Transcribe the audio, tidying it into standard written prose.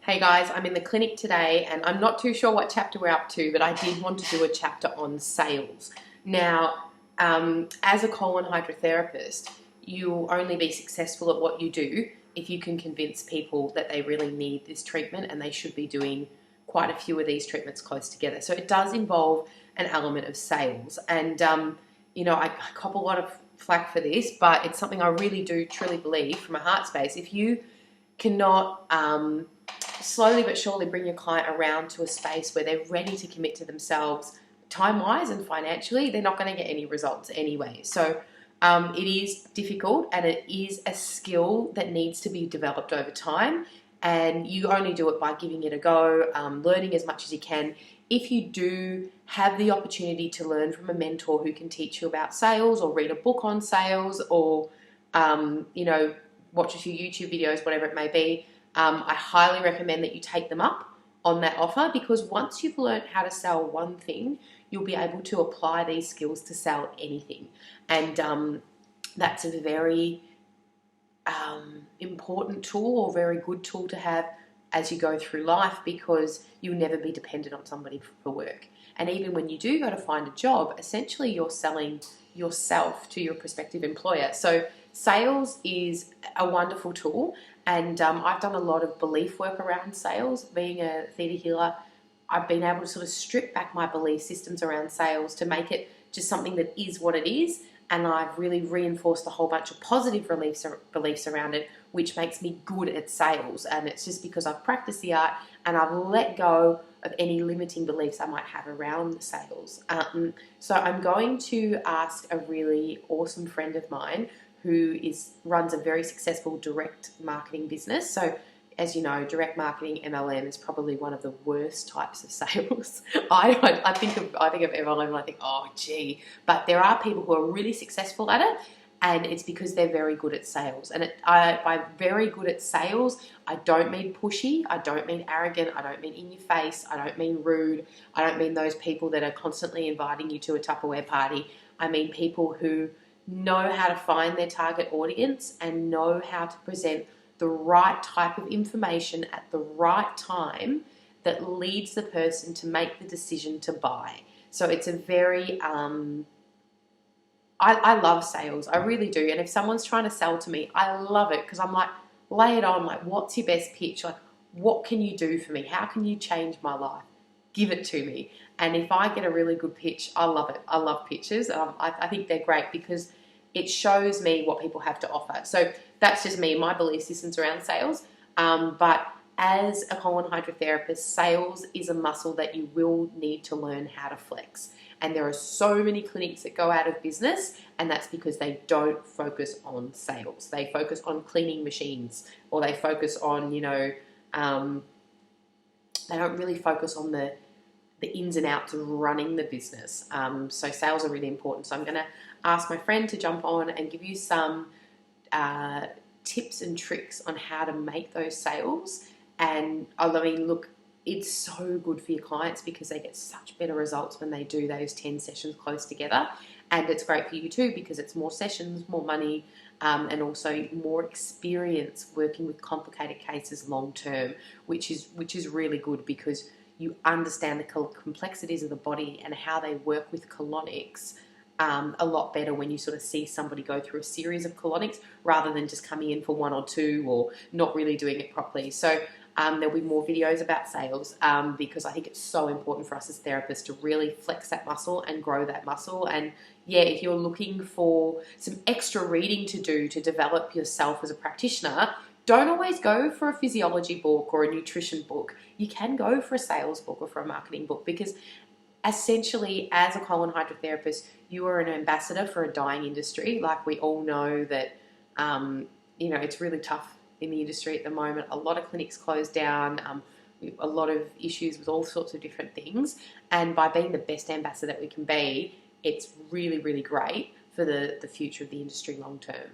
Hey guys, I'm in the clinic today and I'm not too sure what chapter we're up to, but I did want to do a chapter on sales. Now, as a colon hydrotherapist, you'll only be successful at what you do if you can convince people that they really need this treatment and they should be doing quite a few of these treatments close together. So it does involve an element of sales. And, I cop a lot of flack for this, but it's something I really do truly believe from a heart space. If you cannot slowly but surely bring your client around to a space where they're ready to commit to themselves time-wise and financially, they're not going to get any results anyway. So it is difficult and it is a skill that needs to be developed over time, and you only do it by giving it a go, learning as much as you can. If you do have the opportunity to learn from a mentor who can teach you about sales, or read a book on sales, or watch a few YouTube videos, whatever it may be, I highly recommend that you take them up on that offer, because once you've learned how to sell one thing, you'll be able to apply these skills to sell anything. And that's a very important tool, or very good tool to have as you go through life, because you'll never be dependent on somebody for work. And even when you do go to find a job, essentially you're selling yourself to your prospective employer. So sales is a wonderful tool, and I've done a lot of belief work around sales. Being a theta healer, I've been able to sort of strip back my belief systems around sales to make it just something that is what it is, and I've really reinforced a whole bunch of positive beliefs around it, which makes me good at sales. And it's just because I've practiced the art and I've let go of any limiting beliefs I might have around sales. So I'm going to ask a really awesome friend of mine who runs a very successful direct marketing business. So as you know, direct marketing, MLM, is probably one of the worst types of sales. I think of MLM and I think, oh gee, but there are people who are really successful at it, and it's because they're very good at sales. And by very good at sales, I don't mean pushy, I don't mean arrogant, I don't mean in your face, I don't mean rude, I don't mean those people that are constantly inviting you to a Tupperware party. I mean people who know how to find their target audience and know how to present the right type of information at the right time that leads the person to make the decision to buy. So it's a very, I love sales, I really do. And if someone's trying to sell to me, I love it, because I'm like, lay it on, like, what's your best pitch? Like, what can you do for me? How can you change my life? Give it to me. And if I get a really good pitch, I love it. I love pitches. I think they're great because it shows me what people have to offer. So that's just me, my belief systems around sales. But as a colon hydrotherapist, sales is a muscle that you will need to learn how to flex. And there are so many clinics that go out of business, and that's because they don't focus on sales. They focus on cleaning machines, or they focus on, they don't really focus on the ins and outs of running the business. So sales are really important. So I'm going to ask my friend to jump on and give you some tips and tricks on how to make those sales. And I mean, look, it's so good for your clients because they get such better results when they do those 10 sessions close together. And it's great for you too, because it's more sessions, more money, and also more experience working with complicated cases long term, which is really good, because you understand the complexities of the body and how they work with colonics a lot better when you sort of see somebody go through a series of colonics rather than just coming in for one or two or not really doing it properly. So there'll be more videos about sales because I think it's so important for us as therapists to really flex that muscle and grow that muscle. And yeah, if you're looking for some extra reading to do to develop yourself as a practitioner, don't always go for a physiology book or a nutrition book. You can go for a sales book or for a marketing book, because essentially, as a colon hydrotherapist, you are an ambassador for a dying industry. Like, we all know that, it's really tough in the industry at the moment. A lot of clinics closed down, a lot of issues with all sorts of different things. And by being the best ambassador that we can be, it's really, really great for the future of the industry long term.